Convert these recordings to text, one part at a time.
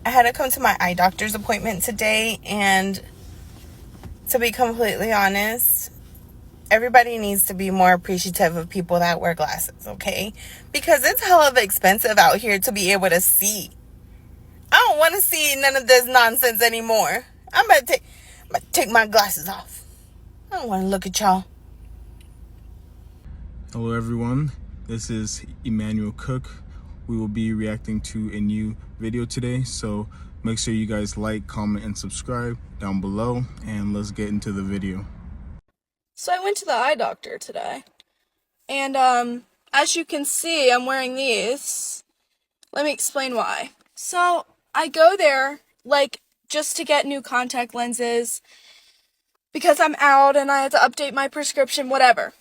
I had to come to my eye doctor's appointment today, and to be completely honest, everybody needs to be more appreciative of people that wear glasses, okay? Because it's hella expensive out here to be able to see. I don't want to see none of this nonsense anymore. I'm about to take my glasses off. I don't want to look at y'all. Hello everyone, this is Emmanuel Cook. We will be reacting to a new video today, so make sure you guys like, comment, and subscribe down below, and let's get into the video. So I went to the eye doctor today, and as you can see, I'm wearing these. Let me explain why. So I go there, like, just to get new contact lenses, because I'm out and I had to update my prescription, whatever.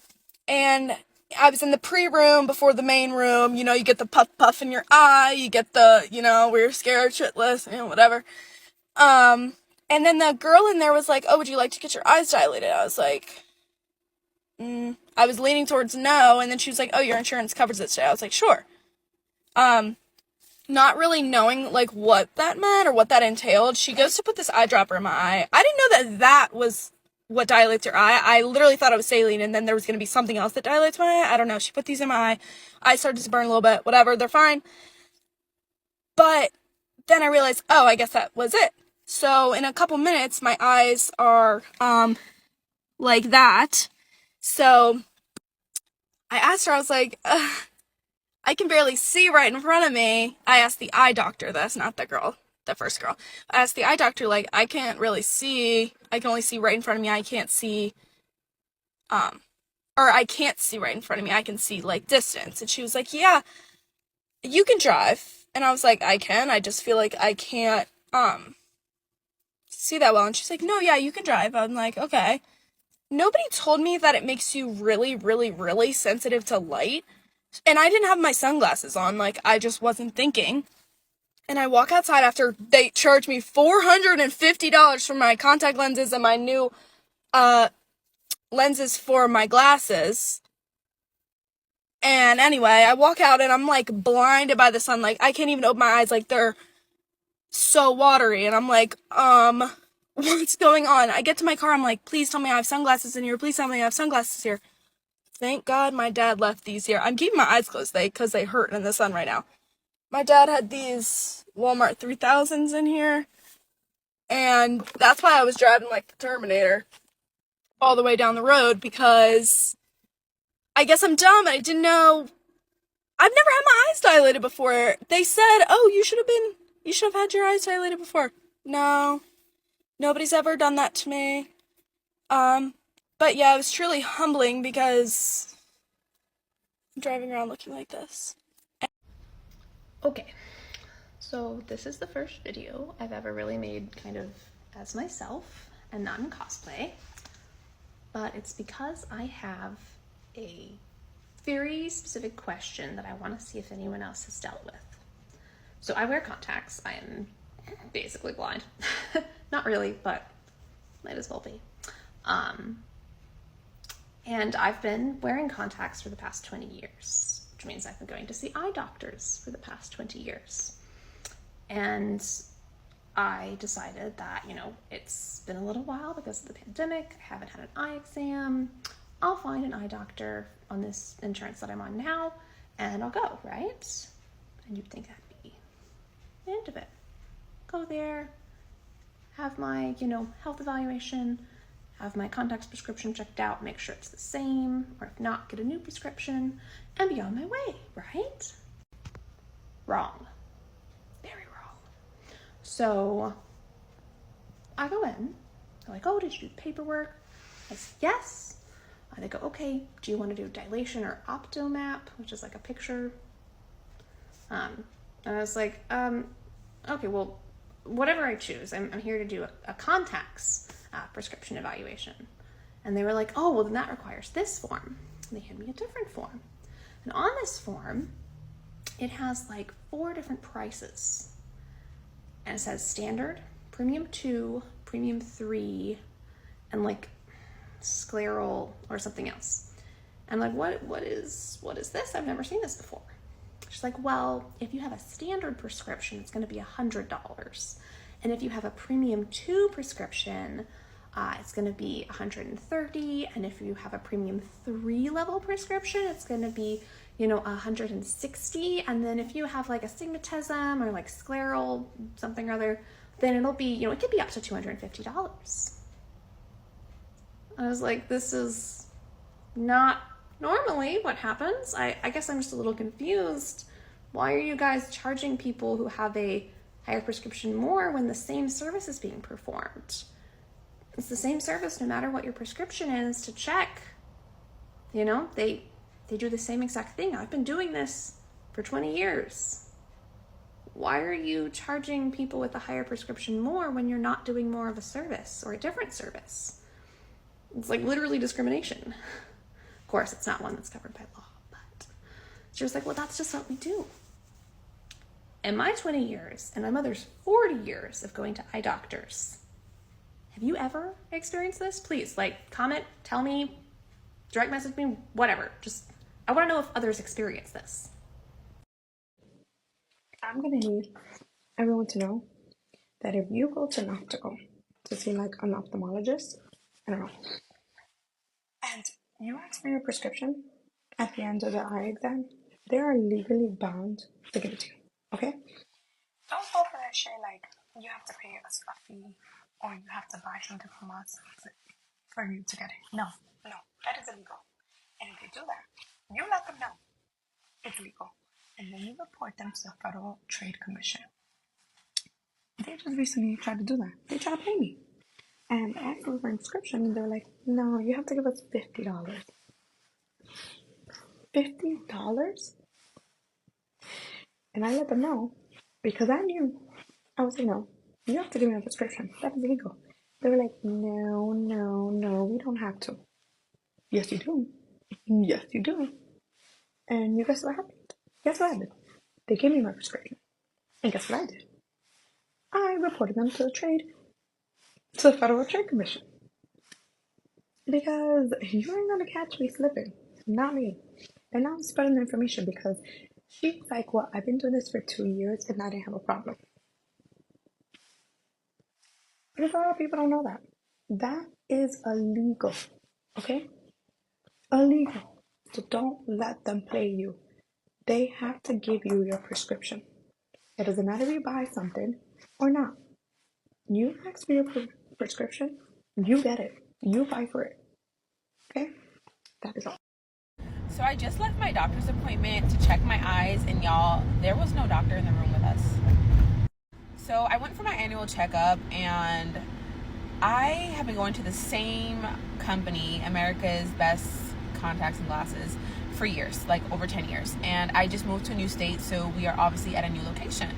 And I was in the pre-room before the main room. You know, you get the puff in your eye, you get the, where you're scared shitless, whatever. And then the girl in there was like, oh, would you like to get your eyes dilated? I was like, I was leaning towards no, and then she was like, oh, your insurance covers it today. I was like, sure. Not really knowing, like, what that meant or what that entailed, she goes to put this eyedropper in my eye. I didn't know that was what dilates your eye. I literally thought it was saline, and then there was going to be something else that dilates my eye. I don't know. She put these in my eye. I started to burn a little bit. Whatever. They're fine. But then I realized, oh, I guess that was it. So in a couple minutes, my eyes are, like that. So I asked her, I was like, I can barely see right in front of me. I asked the eye doctor, that's not the girl, the first girl. I asked the eye doctor, like, I can't really see. I can only see right in front of me. I can't see, or I can't see right in front of me. I can see, like, distance. And she was like, yeah, you can drive. And I was like, I can. I just feel like I can't, see that well. And she's like, no, yeah, you can drive. I'm like, okay. Nobody told me that it makes you really, really, really sensitive to light. And I didn't have my sunglasses on, like, I just wasn't thinking. And I walk outside after they charged me $450 for my contact lenses and my new, lenses for my glasses. And anyway, I walk out and I'm, like, blinded by the sun. Like, I can't even open my eyes, like, they're so watery. And I'm like, what's going on? I get to my car, I'm like, please tell me I have sunglasses in here. Please tell me I have sunglasses here. Thank God my dad left these here. I'm keeping my eyes closed because they hurt in the sun right now. My dad had these Walmart 3000s in here, and that's why I was driving like the Terminator all the way down the road, because I guess I'm dumb. I didn't know. I've never had my eyes dilated before. They said, oh, you should have had your eyes dilated before. No, nobody's ever done that to me. But yeah, it was truly humbling because I'm driving around looking like this. Okay, so this is the first video I've ever really made kind of as myself and not in cosplay, but it's because I have a very specific question that I want to see if anyone else has dealt with. So I wear contacts. I am basically blind. Not really, but might as well be. And I've been wearing contacts for the past 20 years, which means I've been going to see eye doctors for the past 20 years. And I decided that, it's been a little while because of the pandemic. I haven't had an eye exam. I'll find an eye doctor on this insurance that I'm on now, and I'll go, right? And you'd think that'd be the end of it. Go there, have my, health evaluation, have my contacts prescription checked out, make sure it's the same, or if not, get a new prescription, and be on my way, right? Wrong. Very wrong. So I go in, they're like, oh, did you do the paperwork? I said, yes. They go, okay, do you want to do dilation or optomap, which is like a picture? And I was like, okay, well, whatever I choose, I'm here to do a contacts prescription evaluation. And they were like, oh, well, then that requires this form. And they handed me a different form. And on this form, it has like 4 different prices. And it says standard, premium 2, premium 3, and like scleral or something else. I'm like, what is this? I've never seen this before. She's like, well, if you have a standard prescription, it's going to be $100. And if you have a premium 2 prescription, it's going to be $130. And if you have a premium 3 level prescription, it's going to be, $160. And then if you have like astigmatism or like scleral something or other, then it'll be, it could be up to $250. I was like, this is not normally what happens. I guess I'm just a little confused. Why are you guys charging people who have a higher prescription more when the same service is being performed? It's the same service no matter what your prescription is to check. They do the same exact thing. I've been doing this for 20 years. Why are you charging people with a higher prescription more when you're not doing more of a service or a different service? It's like literally discrimination. Of course, it's not one that's covered by law, but she was like, well, that's just what we do. In my 20 years and my mother's 40 years of going to eye doctors, have you ever experienced this? Please, comment, tell me, direct message me, whatever. I want to know if others experience this. I'm going to need everyone to know that if you go to an optical to see an ophthalmologist, I don't know, and you ask for your prescription at the end of the eye exam, they are legally bound to give it to you, okay? Don't fall for that shit you have to pay us a fee or you have to buy something from us for you to get it. No, that is illegal. And if you do that, you let them know it's legal. And then you report them to the Federal Trade Commission. They just recently tried to do that. They tried to pay me. And I asked them for an inscription, and they were like, no, you have to give us $50. $50? And I let them know, because I knew. I was like, no, you have to give me a prescription. That is illegal. They were like, no, we don't have to. Yes, you do. Yes, you do. And you guess what happened? Guess what I did? They gave me my prescription. And guess what I did? I reported them to the Federal Trade Commission. Because you ain't gonna catch me slipping. Not me. And I'm spreading the information because she's like, well, I've been doing this for 2 years and I didn't have a problem. Because a lot of people don't know that. That is illegal. Okay? Illegal. So don't let them play you. They have to give you your prescription. It doesn't matter if you buy something or not. You ask for your prescription, you get it. You buy for it. Okay? That is all. So I just left my doctor's appointment to check my eyes, and y'all, there was no doctor in the room with us. So I went for my annual checkup, and I have been going to the same company, America's Best Contacts and Glasses, for years, like over 10 years. And I just moved to a new state, so we are obviously at a new location.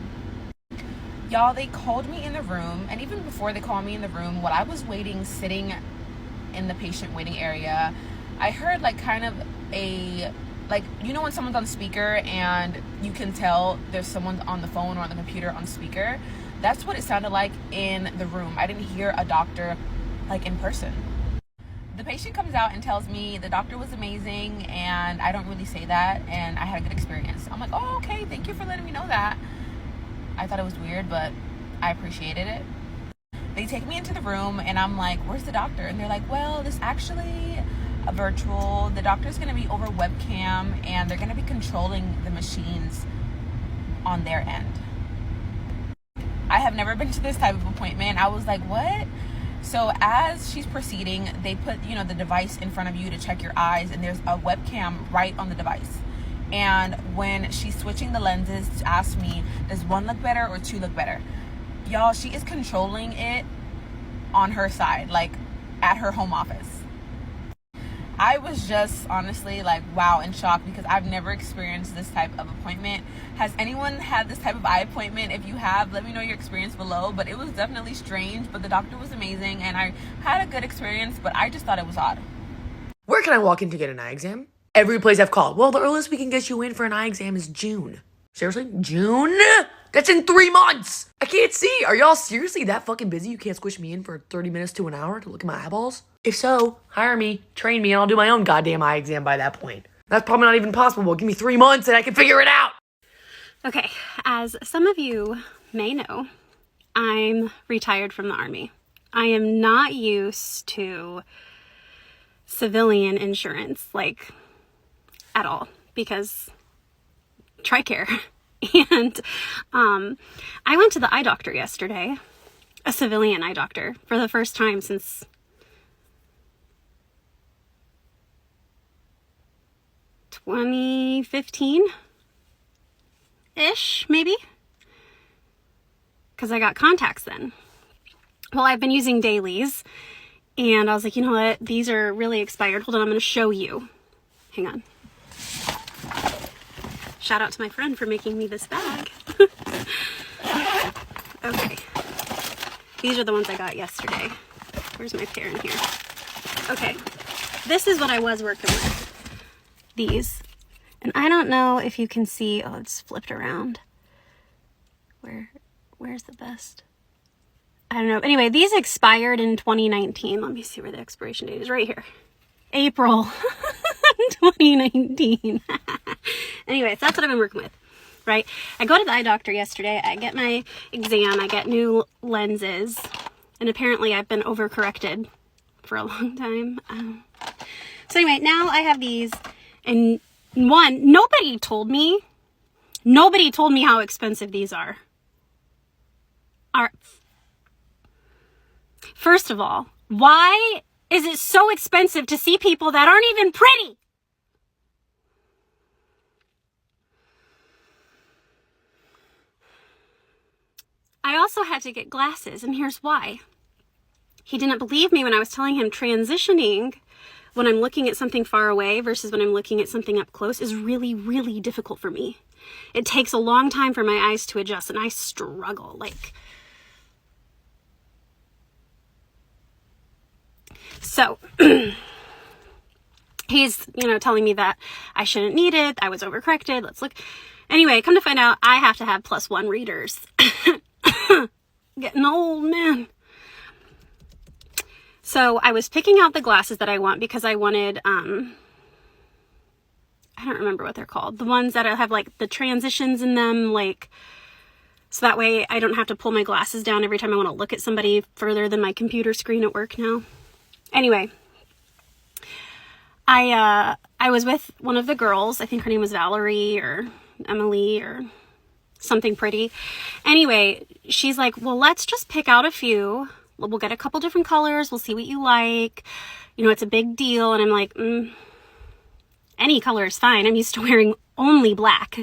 Y'all, they called me in the room, and even before they called me in the room, while I was sitting in the patient waiting area, I heard kind of when someone's on speaker and you can tell there's someone on the phone or on the computer on speaker. That's what it sounded like in the room. I didn't hear a doctor in person. The patient comes out and tells me the doctor was amazing, and I don't really say that, and I had a good experience. I'm like, oh, okay, thank you for letting me know that. I thought it was weird, but I appreciated it. They take me into the room, and I'm like, where's the doctor? And they're like, well, this actually a virtual. The doctor's going to be over webcam, and they're going to be controlling the machines on their end. I have never been to this type of appointment. I was like, what? So as she's proceeding, they put, the device in front of you to check your eyes, and there's a webcam right on the device. And when she's switching the lenses to ask me, does one look better or two look better? Y'all, she is controlling it on her side, at her home office. I was just honestly wow, in shock, because I've never experienced this type of appointment. Has anyone had this type of eye appointment? If you have, let me know your experience below. But it was definitely strange, but the doctor was amazing, and I had a good experience, but I just thought it was odd. Where can I walk in to get an eye exam? Every place I've called. Well, the earliest we can get you in for an eye exam is June. Seriously? June? That's in 3 months! I can't see! Are y'all seriously that fucking busy you can't squish me in for 30 minutes to an hour to look at my eyeballs? If so, hire me, train me, and I'll do my own goddamn eye exam by that point. That's probably not even possible. Give me 3 months and I can figure it out! Okay, as some of you may know, I'm retired from the Army. I am not used to civilian insurance, like, at all, because TRICARE. And I went to the eye doctor yesterday, a civilian eye doctor, for the first time since 2015-ish, maybe? Because I got contacts then. Well, I've been using dailies, and I was like, you know what? These are really expired. Hold on, I'm going to show you. Hang on. Shout out to my friend for making me this bag. Okay. These are the ones I got yesterday. Where's my pair in here? Okay. This is what I was working with. These. And I don't know if you can see. Oh, it's flipped around. Where's the best? I don't know. Anyway, these expired in 2019. Let me see where the expiration date is. Right here. April 2019. Anyway, so that's what I've been working with, right? I go to the eye doctor yesterday. I get my exam. I get new lenses. And apparently I've been overcorrected for a long time. So anyway, now I have these. And one, nobody told me how expensive these are. First of all, why is it so expensive to see people that aren't even pretty? I also had to get glasses, and here's why. He didn't believe me when I was telling him transitioning when I'm looking at something far away versus when I'm looking at something up close is really, really difficult for me. It takes a long time for my eyes to adjust, and I struggle. So he's, telling me that I shouldn't need it. I was overcorrected. Let's look. Anyway, come to find out, I have to have +1 readers. Getting old, man. So I was picking out the glasses that I want because I wanted, I don't remember what they're called. The ones that have the transitions in them, so that way I don't have to pull my glasses down every time I want to look at somebody further than my computer screen at work now. Anyway, I was with one of the girls. I think her name was Valerie or Emily or something pretty. Anyway, she's like, well, let's just pick out a few. We'll get a couple different colors. We'll see what you like. It's a big deal. And I'm like, any color is fine. I'm used to wearing only black.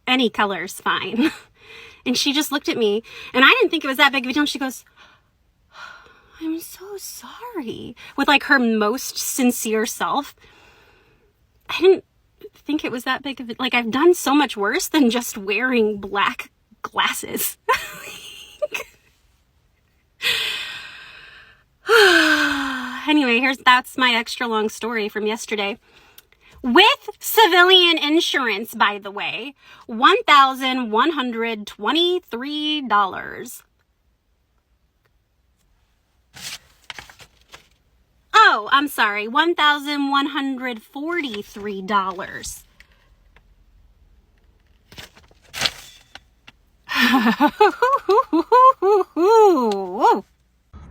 Any color is fine. And she just looked at me, and I didn't think it was that big of a deal. And she goes, I'm so sorry. With her most sincere self. I didn't think it was that big of a, I've done so much worse than just wearing black glasses. Anyway, that's my extra long story from yesterday. With civilian insurance, by the way, $1,123. Oh, I'm sorry, $1,143.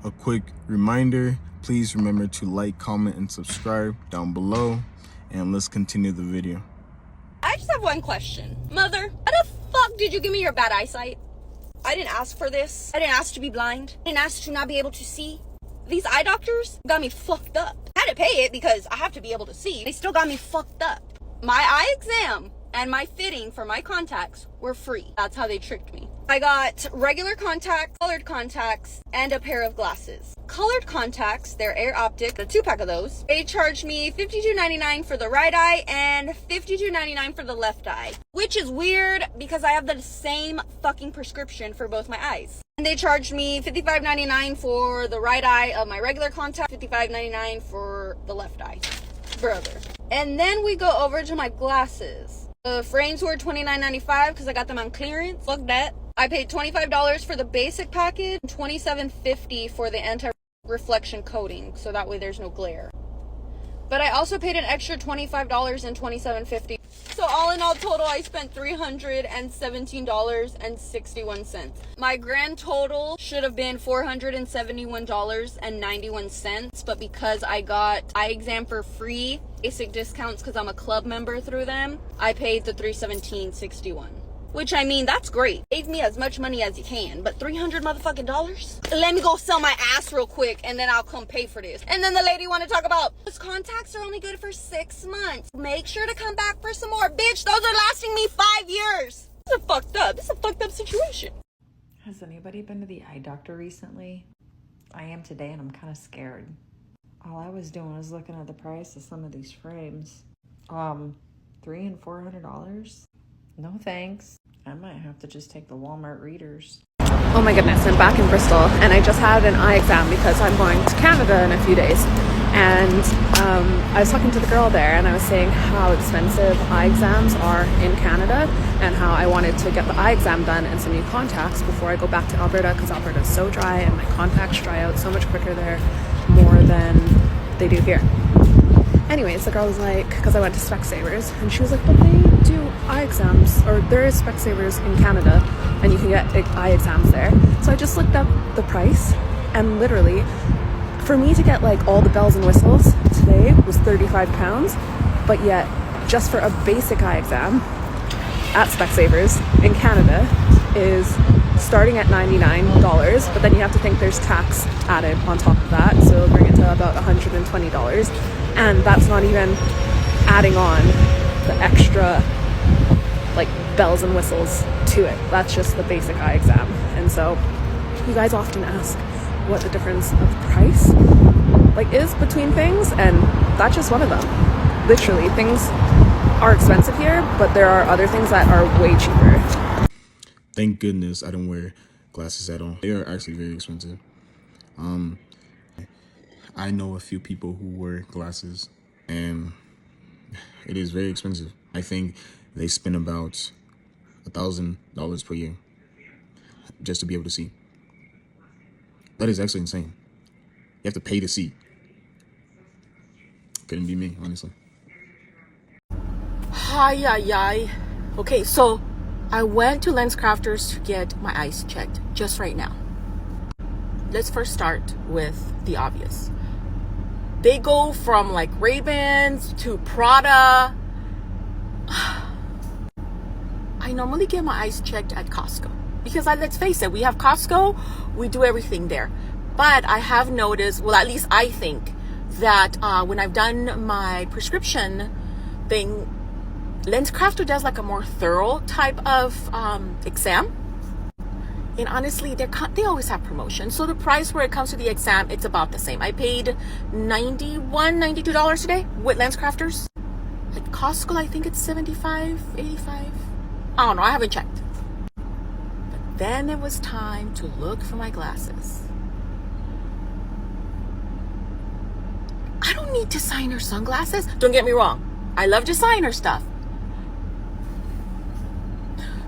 A quick reminder, please remember to like, comment, and subscribe down below, and let's continue the video. I just have one question. Mother, how the fuck did you give me your bad eyesight? I didn't ask for this. I didn't ask to be blind. I didn't ask to not be able to see. These eye doctors got me fucked up. I had to pay it because I have to be able to see. They still got me fucked up. My eye exam and my fitting for my contacts were free. That's how they tricked me. I got regular contacts, colored contacts, and a pair of glasses. Colored contacts, they're Air Optic, a 2-pack of those. They charged me $52.99 for the right eye and $52.99 for the left eye. Which is weird because I have the same fucking prescription for both my eyes. And they charged me $55.99 for the right eye of my regular contact, $55.99 for the left eye. Brother. And then we go over to my glasses. The frames were $29.95 because I got them on clearance. Fuck that. I paid $25 for the basic package, $27.50 for the anti-reflection coating, so that way there's no glare. But I also paid an extra $25 and $27.50. So all in all total, I spent $317.61. My grand total should have been $471.91, but because I got eye exam for free, basic discounts because I'm a club member through them, I paid the $317.61. Which, I mean, that's great. Save me as much money as you can, but $300 motherfucking dollars? Let me go sell my ass real quick, and then I'll come pay for this. And then the lady want to talk about, those contacts are only good for 6 months. Make sure to come back for some more. Bitch, those are lasting me 5 years. This is fucked up. This is a fucked up situation. Has anybody been to the eye doctor recently? I am today, and I'm kind of scared. All I was doing was looking at the price of some of these frames. $300 and $400? No thanks. I might have to just take the Walmart readers. Oh my goodness, I'm back in Bristol and I just had an eye exam because I'm going to Canada in a few days. And I was talking to the girl there and I was saying how expensive eye exams are in Canada and how I wanted to get the eye exam done and some new contacts before I go back to Alberta because Alberta is so dry and my contacts dry out so much quicker there, more than they do here. Anyways, the girl was like, because I went to Specsavers, and she was like, but they do eye exams, or there is Specsavers in Canada, and you can get eye exams there. So I just looked up the price, and literally, for me to get like all the bells and whistles today was £35, but yet, just for a basic eye exam at Specsavers in Canada is starting at $99, but then you have to think there's tax added on top of that, so it'll bring it to about $120. And that's not even adding on the extra like bells and whistles to it. That's just the basic eye exam. And so you guys often ask what the difference of price like is between things, and that's just one of them. Literally, things are expensive here, but there are other things that are way cheaper. Thank goodness I don't wear glasses at all. They are actually very expensive. I know a few people who wear glasses and it is very expensive. I think they spend about $1,000 per year just to be able to see. That is actually insane. You have to pay to see. Couldn't be me, honestly. Hi. Okay, so I went to Lens Crafters to get my eyes checked just right now. Let's first start with the obvious. They go from like Ray-Bans to Prada. I normally get my eyes checked at Costco because let's face it, we have Costco, we do everything there. But I have noticed, well, at least I think that when I've done my prescription thing, Lens Crafter does like a more thorough type of exam. And honestly, they always have promotions. So the price where it comes to the exam, it's about the same. I paid $91, $92 today with Lens Crafters. At Costco, I think it's $75, $85. I don't know, I haven't checked. But then it was time to look for my glasses. I don't need designer sunglasses. Don't get me wrong. I love designer stuff.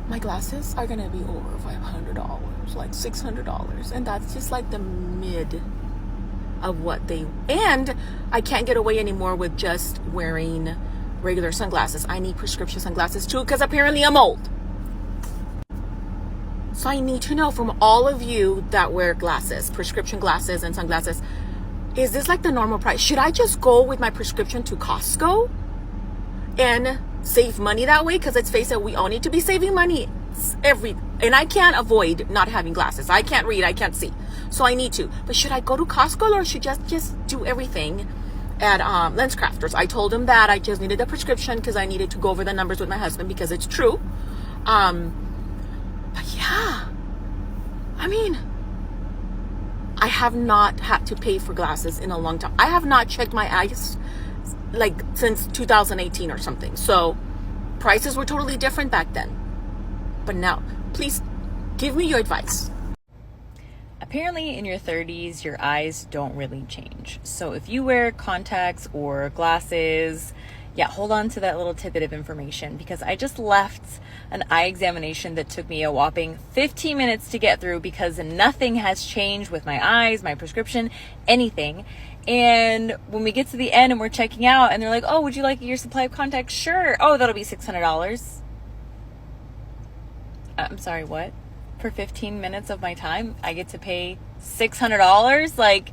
My glasses are gonna be over $500, like $600, and that's just like the mid of what they. And I can't get away anymore with just wearing regular sunglasses. I need prescription sunglasses too, because apparently I'm old. So I need to know from all of you that wear glasses, prescription glasses and sunglasses, is this like the normal price? Should I just go with my prescription to Costco and save money that way? Because let's face it, we all need to be saving money and I can't avoid not having glasses. I can't read, I can't see, so I need to. But should I go to Costco or should I just do everything at Lens Crafters? I told him that I just needed a prescription because I needed to go over the numbers with my husband because it's true. But yeah, I mean, I have not had to pay for glasses in a long time. I have not checked my eyes like since 2018 or something. So prices were totally different back then. But now, please give me your advice. Apparently in your 30s, your eyes don't really change. So if you wear contacts or glasses, yeah, hold on to that little tidbit of information, because I just left an eye examination that took me a whopping 15 minutes to get through because nothing has changed with my eyes, my prescription, anything. And when we get to the end and we're checking out and they're like, oh, would you like your supply of contacts? Sure. Oh, that'll be $600. I'm sorry, what? For 15 minutes of my time, I get to pay $600? Like,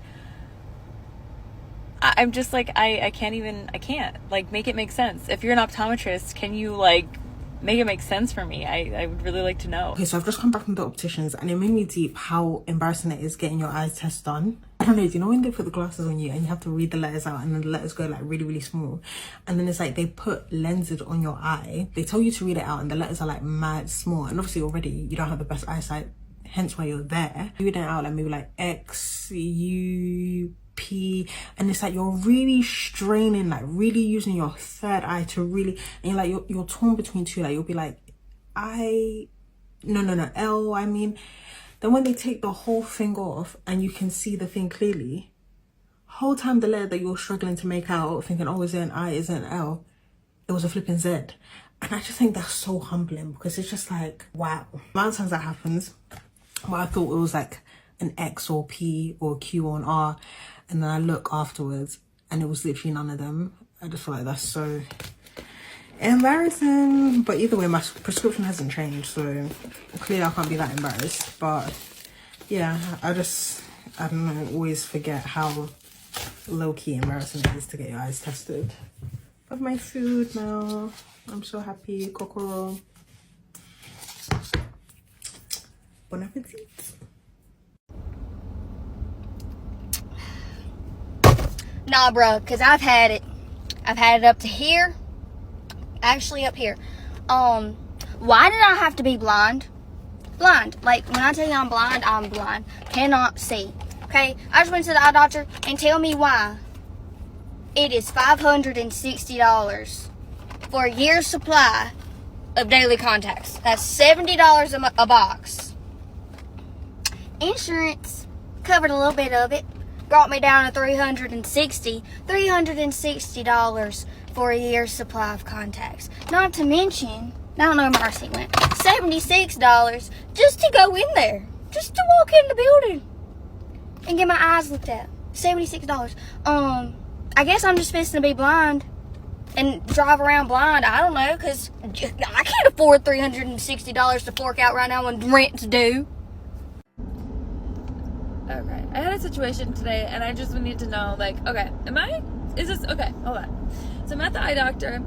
I'm just like, I can't, like, make it make sense. If you're an optometrist, can you, like, make it make sense for me? I would really like to know. Okay, so I've just come back from the opticians and it made me deep how embarrassing it is getting your eye test done. I don't know, do you know when they put the glasses on you and you have to read the letters out and then the letters go like really, really small? And then it's like they put lenses on your eye. They tell you to read it out and the letters are like mad small. And obviously already you don't have the best eyesight, hence why you're there. You read it out like maybe like X, U, P, and it's like you're really straining, like really using your third eye to really, and you're like you're torn between two, like you'll be like L, I mean. Then when they take the whole thing off and you can see the thing clearly, whole time the letter that you're struggling to make out, thinking, oh, is it an I, is it an L, it was a flipping Z. And I just think that's so humbling, because it's just like, wow. A lot of times that happens, but I thought it was like an X or P or Q or an R, and then I look afterwards and it was literally none of them. I just feel like that's so embarrassing. But either way, my prescription hasn't changed, so clearly I can't be that embarrassed. But yeah, I don't know, always forget how low-key embarrassing it is to get your eyes tested. I have my food now. I'm so happy. Kokoro. Bon appetit. Nah, bro, because I've had it up to here. Actually, up here. Why did I have to be blind? Blind. Like, when I tell you I'm blind, I'm blind. Cannot see. Okay? I just went to the eye doctor and tell me why. It is $560 for a year's supply of daily contacts. That's $70 a box. Insurance covered a little bit of it. Brought me down to $360 for a year's supply of contacts. Not to mention, I don't know where my receipt went, $76 just to go in there. Just to walk in the building and get my eyes looked at. $76. I guess I'm just supposed to be blind and drive around blind. I don't know, because I can't afford $360 to fork out right now when rent's due. Okay, I had a situation today and I just need to know, like, okay, okay, hold on. So I'm at the eye doctor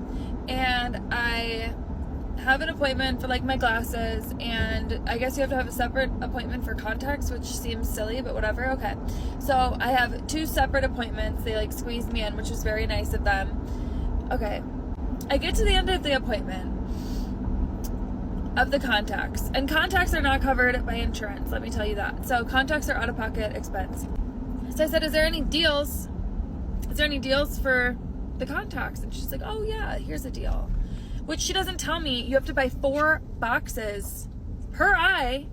and I have an appointment for like my glasses, and I guess you have to have a separate appointment for contacts, which seems silly, but whatever. Okay, so I have 2 separate appointments. They like squeezed me in, which was very nice of them. Okay, I get to the end of the appointment of the contacts, and contacts are not covered by insurance, let me tell you that. So contacts are out-of-pocket expense. So I said, is there any deals for the contacts? And she's like, oh yeah, here's a deal. Which she doesn't tell me you have to buy 4 boxes per eye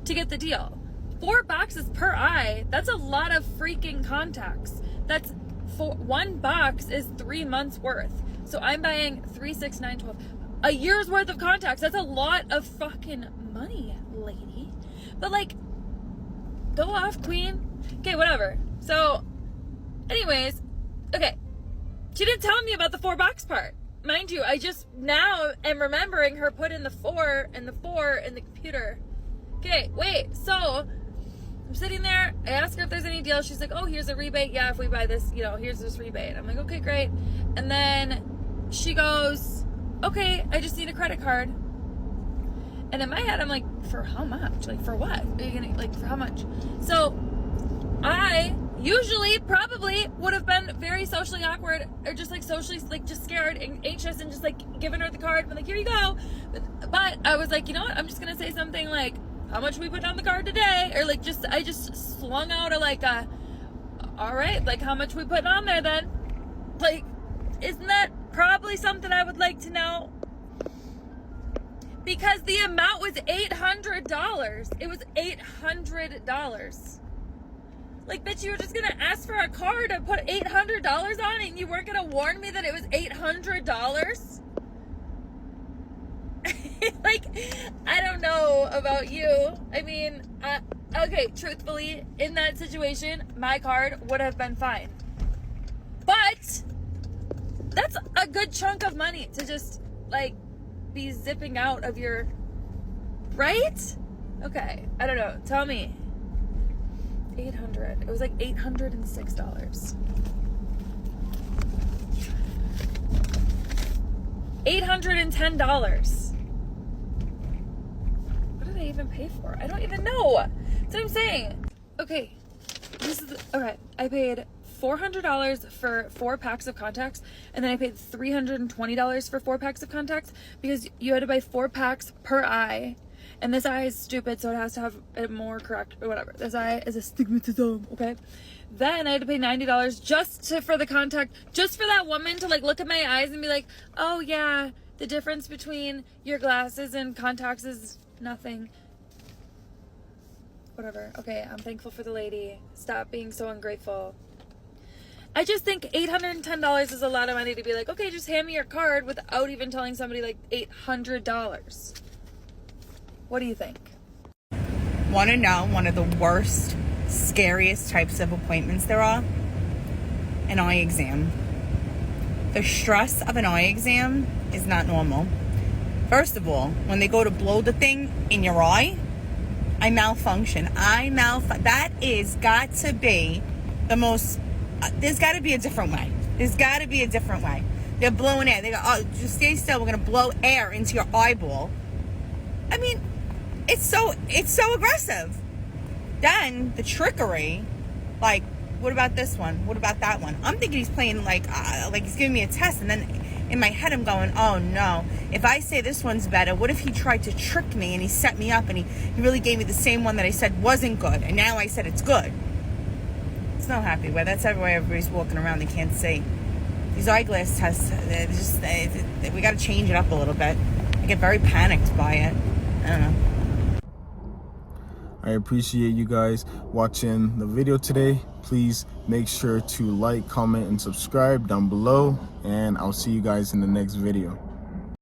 to get the deal. 4 boxes per eye, that's a lot of freaking contacts. That's one box is 3 months worth. So I'm buying 3, 6, 9, 12, a year's worth of contacts. That's a lot of fucking money, lady. But like, go off, queen. Okay, whatever. So anyways, okay, she didn't tell me about the 4 box part. Mind you, I just now am remembering her put in the 4 and the 4 in the computer. Okay, wait, so I'm sitting there, I ask her if there's any deal. She's like, oh, here's a rebate. Yeah, if we buy this, here's this rebate. I'm like, okay, great. And then she goes, okay, I just need a credit card. And in my head, I'm like, for how much? Like, for what? Are you gonna, like, for how much? So I usually probably would have been very socially awkward, or just like socially, like, just scared and anxious, and just like giving her the card, but like, here you go. But I was like, you know what? I'm just gonna say something like, how much we put on the card today? Or like, I just slung out all right, like, how much we put on there then? Like, isn't that probably something I would like to know? Because the amount was $800. It was $800. Like, bitch, you were just gonna ask for a card to put $800 on it and you weren't gonna warn me that it was $800? Like, I don't know about you. I mean, okay, truthfully, in that situation, my card would have been fine. But that's a good chunk of money to just, like, be zipping out of your, right? Okay, I don't know. Tell me. 800. It was like $806. $810. What did I even pay for? I don't even know. That's what I'm saying. Okay, this is okay. I paid $400 for 4 packs of contacts, and then I paid $320 for 4 packs of contacts because you had to buy 4 packs per eye. And this eye is stupid, so it has to have it more correct or whatever. This eye is astigmatism, okay? Then I had to pay $90 just for the contact, just for that woman to, like, look at my eyes and be like, oh yeah, the difference between your glasses and contacts is nothing. Whatever. Okay, I'm thankful for the lady. Stop being so ungrateful. I just think $810 is a lot of money to be like, okay, just hand me your card without even telling somebody, like, $800. What do you think? Want to know one of the worst, scariest types of appointments there are? An eye exam. The stress of an eye exam is not normal. First of all, when they go to blow the thing in your eye, I malfunction. That is got to be the most... there's got to be a different way. There's got to be a different way. They're blowing air. They go, oh, just stay still. We're going to blow air into your eyeball. I mean, it's so aggressive. Then the trickery, like, what about this one? What about that one? I'm thinking he's playing like he's giving me a test, and then in my head I'm going, oh no, if I say this one's better, what if he tried to trick me and he set me up and he really gave me the same one that I said wasn't good, and now I said it's good. It's not happy where that's everywhere. Everybody's walking around, they can't see. These eyeglass tests, we got to change it up a little bit. I get very panicked by it. I don't know. I appreciate you guys watching the video today. Please make sure to like, comment, and subscribe down below, and I'll see you guys in the next video.